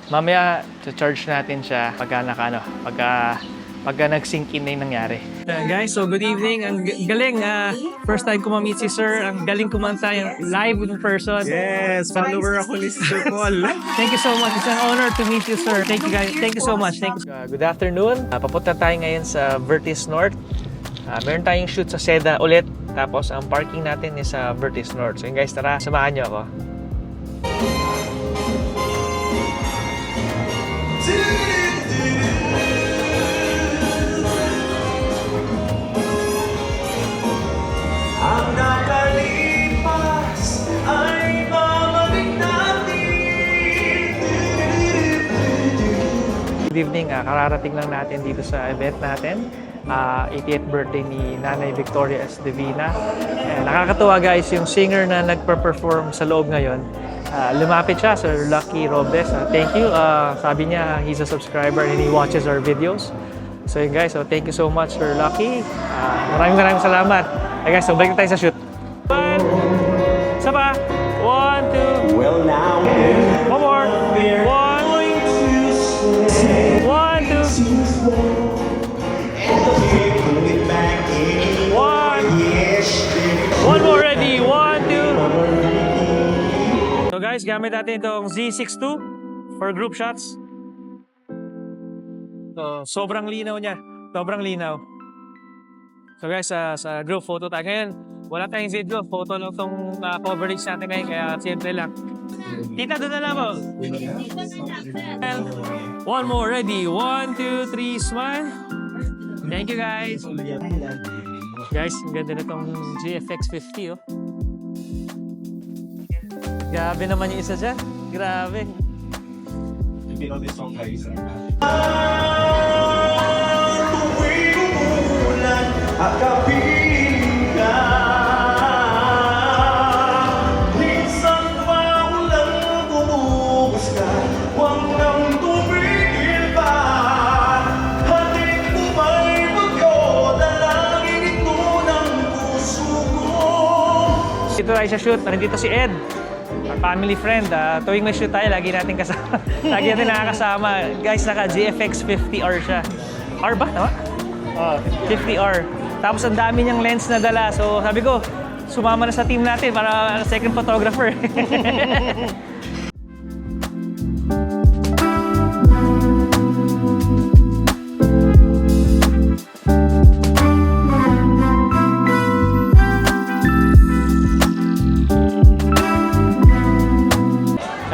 Mamaya, charge natin siya pagka nag-sync in na yung nangyari. Guys, so good evening. Ang galing. First time ko ma-meet si Sir. Ang galing kumanta live in person. Yes, follower ako ni Sir Paul. Thank you so much. It's an honor to meet you, sir. Thank you, guys. Thank you so much. Thank you. Good afternoon. Papunta tayo ngayon sa Vertis North. Meron tayong shoot sa Seda ulit. Tapos ang parking natin is sa Vertis North. So yun guys, tara, samahan niyo ako. Ang nakalipas ay babalik natin. Good evening. Kararating lang natin dito sa event natin. 80th birthday ni Nanay Victoria S. Divina. Nakakatuwa guys, yung singer na nagpa-perform sa loob ngayon. Lumapit siya, Sir Lucky Robles. Thank you. Sabi niya, he's a subscriber and he watches our videos. So yun guys, so thank you so much, Sir Lucky. Maraming salamat. Okay guys, so balik na tayo sa shoot. Isa pa. 1, 2. Well now, One more. 1, 2. One more, ready. 1, 2. So guys, gamit natin itong Z62 for group shots. So, sobrang linaw niya. Sobrang linaw. So guys, sa group photo tayo. Ngayon, wala tayong video. Photo lang itong coverage natin ngayon. Kaya simple lang. Tita, doon na lang mo. And one more, ready. 1, 2, 3, smile. Thank you guys. Guys, ang ganda na itong GFX 50 oh. Grabe naman yung isa dyan. Grabe. Tuwing umulan at kapiling ka, minsan pa ulang bumubukas ka, huwag nang tumigil pa. Hatid mo ba'y bagyo, dalangin ito ng puso ko. Dito tayo sa shoot. Nandito si Ed. Our family friend. Tuwing may shoot tayo, lagi natin kasama. Lagi natin nakakasama. Guys, naka GFX 50R siya. R ba? Tama? 50R. Tapos ang dami niyang lens na dala. So sabi ko, sumama na sa team natin para second photographer.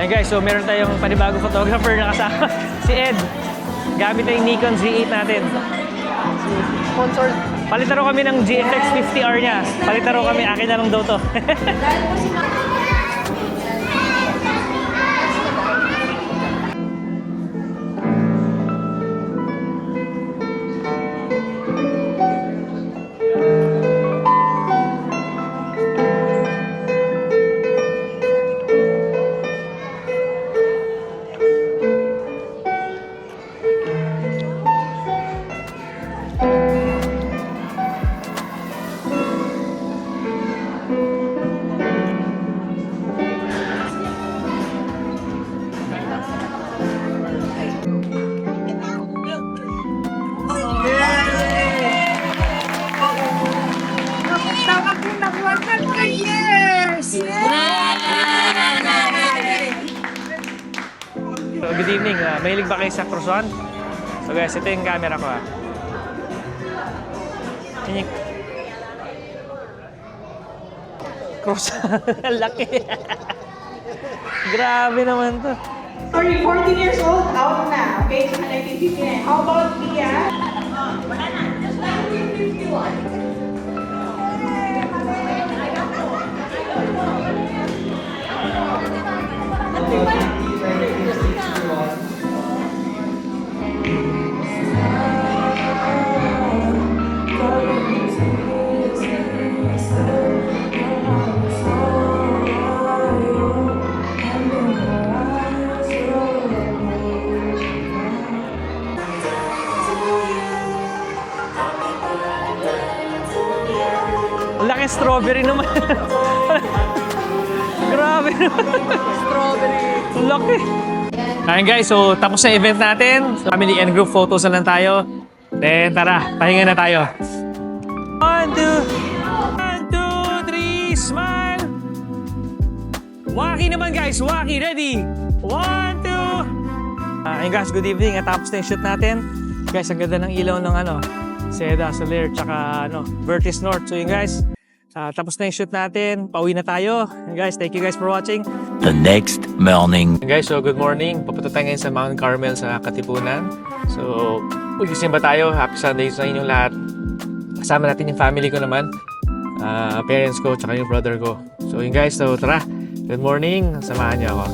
Ayun guys, so meron tayong panibagong photographer na kasama. Si Ed. Gamit na yung Nikon Z8 natin. Sponsor. Palitan kami ng GFX 50R niya. Palitan kami, akin na lang daw to. So, good evening. Mahilig ba kayo sa croissant? So guys, ito yung camera ko Croissant. Ang laki. Grabe naman to. Sorry, 14 years old, out na. Okay, so 1959. How about Mia? Wala na. Just 1951. Laki strawberry naman. Grabe naman. Strawberry. Laki. Ayun guys, so tapos na event natin. So, family and group photos na lang tayo. Then tara, pahinga na tayo. 1, 2, 3, smile! Waki naman guys, waki, ready? 1, 2! Ayun guys, good evening. At tapos na yung shoot natin. Guys, ang ganda ng ilaw ng Seda, Soler, tsaka Vertis North. So yun guys, tapos na yung shoot natin. Pauwi na tayo. Yun guys, thank you guys for watching. The next morning. Guys, so good morning. Papunta tayo ngayon sa Mount Carmel sa Katipunan. So, mag-isimba tayo. Happy Sunday sa inyong lahat. Kasama natin yung family ko naman. Parents ko, tsaka yung brother ko. So yun guys, so tara. Good morning. Samahan niyo ako.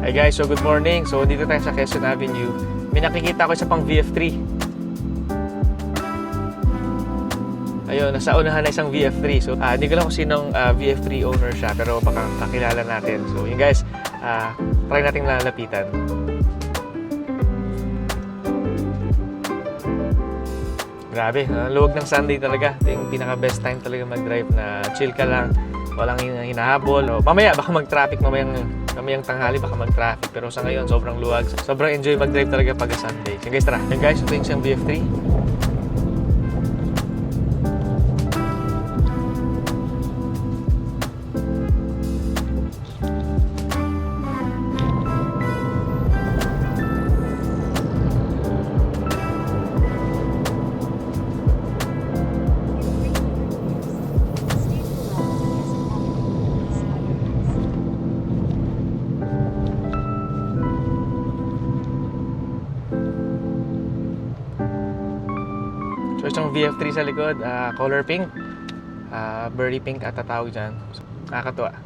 Hi guys, so good morning. So dito tayo sa Quezon Avenue. May nakikita ko isa pang VF3. Ayun, nasa unahan na isang VF3. So hindi ko lang kung sinong VF3 owner siya, pero baka kakilala natin. So yun guys, try nating lalapitan. Grabe, luwag ng Sunday talaga. Ito yung pinaka-best time talaga mag-drive na chill ka lang. Walang hinahabol. O, mamaya, baka mag-traffic. Mamayang tanghali, baka mag-traffic. Pero sa ngayon, sobrang luwag. Sobrang enjoy mag-drive talaga pag Sunday. So guys, tara. Yan guys, ito yung siyang BF3. So isang VF3 sa likod, color pink, berry pink at tatawag dyan. So, nakakatuwa.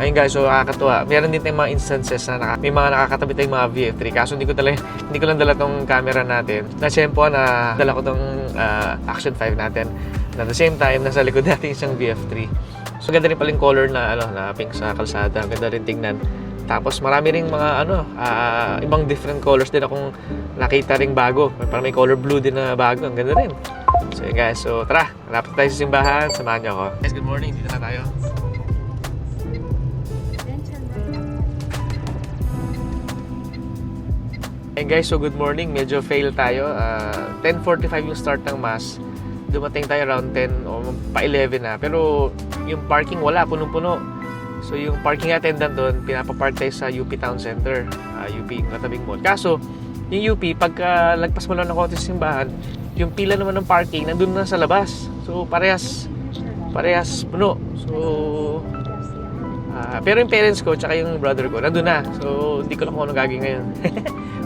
Ayun guys, so nakakatuwa. Meron din tayong mga instances na may mga nakakatabi tayong mga VF3. Kaso hindi ko lang dala tong camera natin. Na-sempo na dala ko tong Action 5 natin. At the same time, nasa likod natin isang VF3. So ganda rin pala yung color na pink sa kalsada. Ganda rin tingnan. Tapos marami ring mga ibang different colors din akong nakita ring bago. Parang may color blue din na bago. Ang ganda rin. So yun guys, so tara, malapit tayo sa simbahan. Samahan niyo ako. Guys, good morning. Dito na tayo. Hey guys, so good morning. Medyo fail tayo. 10:45 yung start ng mass. Dumating tayo around 10 o pa 11 na. Pero yung parking wala, punong-puno. So yung parking attendant doon, pinapapark tayo sa UP Town Center. UP, katabing mall. Kaso, yung UP, pagka lagpas mo lang ng konti sa simbahan, yung pila naman ng parking, nandun na sa labas. So parehas puno. So, pero yung parents ko, tsaka yung brother ko, nandun na. So, hindi ko lang kung anong gagawin ngayon.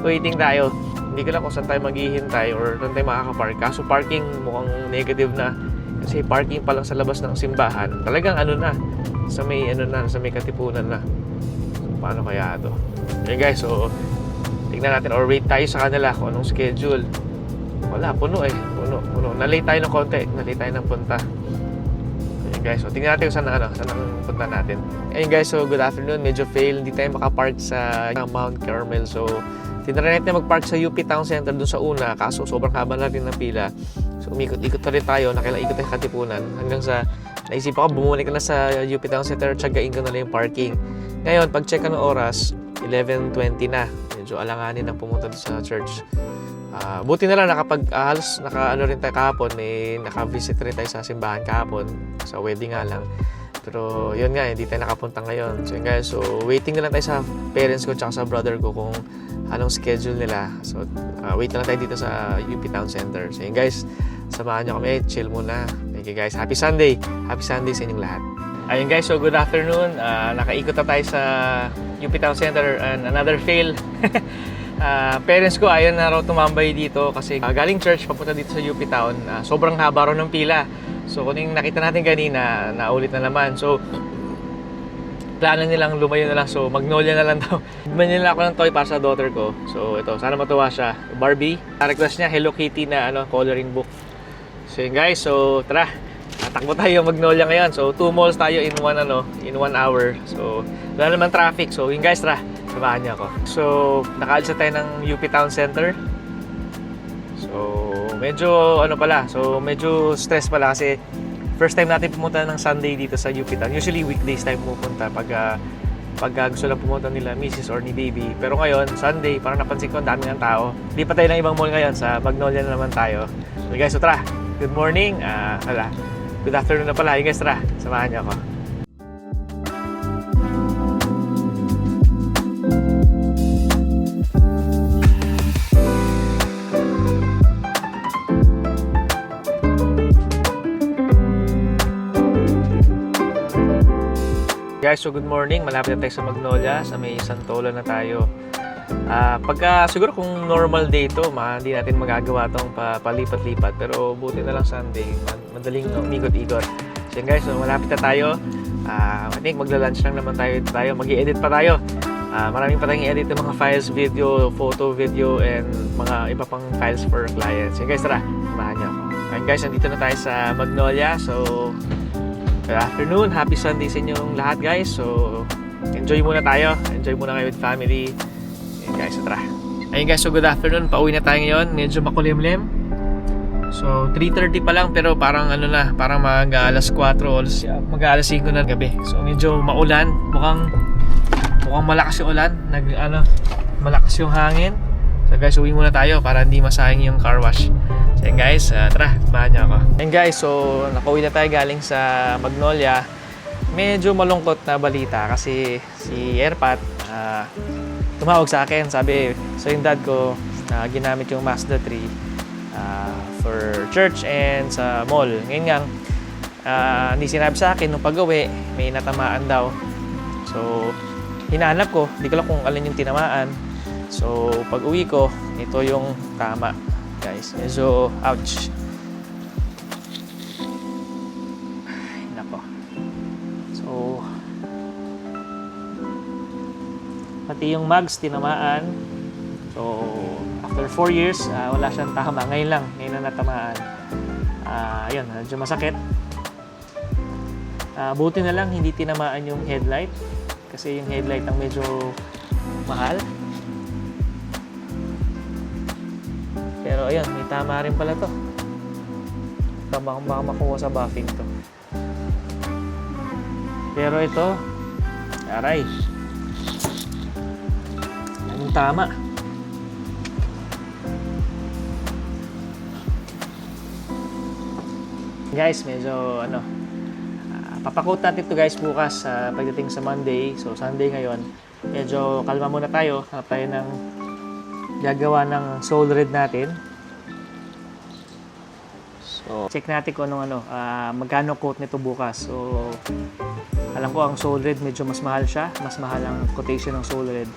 Waiting tayo. Hindi ko lang kung saan tayo maghihintay or saan tayo makakapark. Kaso parking mukhang negative na. Kasi parking pa lang sa labas ng simbahan. Talagang sa may Katipunan na. So, paano kaya ito? Okay guys, so tingnan natin or wait tayo sa kanila kung anong schedule. Wala, puno. Nalate tayo ng konti. Nalate tayo ng punta. Okay guys, so tingnan natin kung saan ang punta natin. Ayun guys, so good afternoon. Medyo fail. Hindi tayo makapark sa Mount Carmel. So, tinry natin mag-park sa UP Town Center dun sa una, kaso sobrang haba natin ng pila. So umikot-ikot na rin tayo, nakailang-ikot tayo Katipunan hanggang sa naisip ako, bumalik ka na sa UP Town Center, tsagain ko na lang yung parking. Ngayon, pag-check ka ng oras, 11:20 na. Medyo alanganin na pumunta sa church. Buti na lang halos rin tayo kahapon, naka-visit rin tayo sa simbahan kahapon, sa wedding nga lang. Pero yun nga, hindi tayo nakapunta ngayon. So guys, so waiting na lang tayo sa parents ko tsaka sa brother ko kung anong schedule nila. So wait na lang tayo dito sa UP Town Center. So yun guys, samahan nyo kami, chill muna. Thank you guys, happy Sunday sa inyong lahat. Ayun guys, so good afternoon. Nakaikot na tayo sa UP Town Center and another fail. Parents ko ayaw na raw tumambay dito kasi galing church papunta dito sa UP Town. Sobrang haba raw ng pila. So kung yung nakita natin kanina, naulit na naman. So plano nilang lumayo na lang. So Magnolia na lang daw. Bumili nila ako ng toy para sa daughter ko. So ito, sana matuwa siya. Barbie. Request niya Hello Kitty na coloring book. So yun guys, so tara. Takbo tayo Magnolia ngayon. So 2 malls tayo in 1 hour. So wala naman traffic. So yun guys, tara. Samahan niyo ako. So, nakaalis na tayo ng UP Town Center. So, medyo medyo stress pala kasi first time natin pumunta ng Sunday dito sa UP Town. Usually weekdays tayo pumunta pag gusto lang pumunta nila Mrs. or ni Baby. Pero ngayon, Sunday, parang napansin ko ang dami ng tao. Di pa tayo ng ibang mall ngayon, sa Magnolia na naman tayo. So guys, so tara. Good morning. Good afternoon na pala. Guys, tara. Samahan niyo ako. Guys, so good morning. Malapit na tayo sa Magnolia, sa may Santolo na tayo. Siguro kung normal day ito, hindi natin magagawa itong palipat-lipat. Pero buti na lang Sunday, madaling umikot-ikot. So yun guys, so malapit na tayo. I think magla-lunch lang naman tayo. Mag-i-edit pa tayo. Maraming pa tayong i-edit ng mga files, video, photo, video, and mga iba pang files for clients. So yun guys, tara, samahan niyo ako. And guys, nandito na tayo sa Magnolia. So good afternoon, happy Sunday sa inyong lahat guys. So enjoy muna tayo, enjoy muna kayo with family. Ayun guys, tara. Ayun guys, so good afternoon, pauwi na tayo ngayon. Medyo makulimlim. So 3:30 pa lang pero parang parang mag-alas 4 o mag-alas 5 na gabi. So medyo maulan, mukhang malakas yung ulan, malakas yung hangin. So guys, uwi muna tayo para hindi masayang yung car wash. So yun guys, tara, samahan niyo ako. And guys, so nakauwi na tayo galing sa Magnolia. Medyo malungkot na balita kasi si Airpat tumawag sa akin. Sabi, so yung dad ko ginamit yung Mazda 3 for church and sa mall. Ngayon nga, hindi sinabi sa akin nung pag-uwi, may natamaan daw. So hinahanap ko, hindi ko lang kung alin yung tinamaan. So pag uwi ko, ito yung tama guys. Medyo ouch. Ay, nako. So pati yung mags tinamaan. So after 4 years, wala siyang tama. Ngayon na natamaan. Ayun, medyo masakit. Buti na lang hindi tinamaan yung headlight. Kasi yung headlight ang medyo mahal. Pero ayun, may tama rin pala to. Baka makuha sa buffing to. Pero ito, aray. Yan yung tama. Guys, medyo papakot natin to guys bukas pagdating sa Monday. So Sunday ngayon, medyo kalma muna tayo. Hanap tayo ng gagawa ng soul red natin. So check natin kung magkano quote nito bukas. So alam ko ang soul red medyo mas mahal siya. Mas mahal ang quotation ng soul red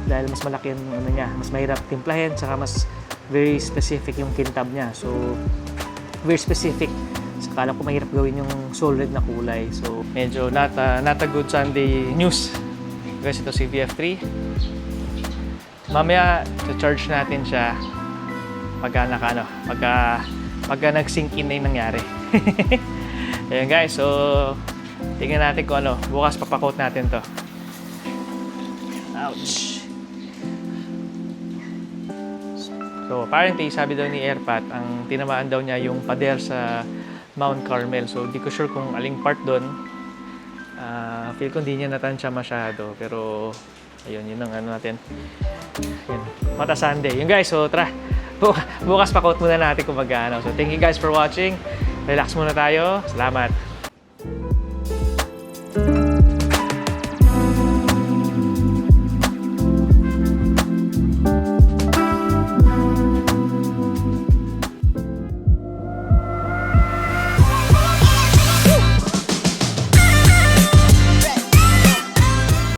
dahil mas malaki yung niya, mas mahirap timplahin, saka mas very specific yung kintab niya. So very specific. Akala ko mahirap gawin yung soul red na kulay. So, medyo not a good Sunday news. Guys, ito si VF3. Mamaya, charge natin siya pagka nag-sync in na yung nangyari. Ayun guys, so tingnan natin kung bukas papakot natin to. Ouch! So, apparently, sabi daw ni Airpat, ang tinamaan daw niya yung pader sa Mount Carmel. So, di ko sure kung aling part doon. Feel ko hindi niya natansya masyado. Pero, ayun, yun ang natin. Yun, mata Sunday. Yun guys, so tara. Bukas pa-quote muna natin kung magkano. So, thank you guys for watching. Relax muna tayo. Salamat.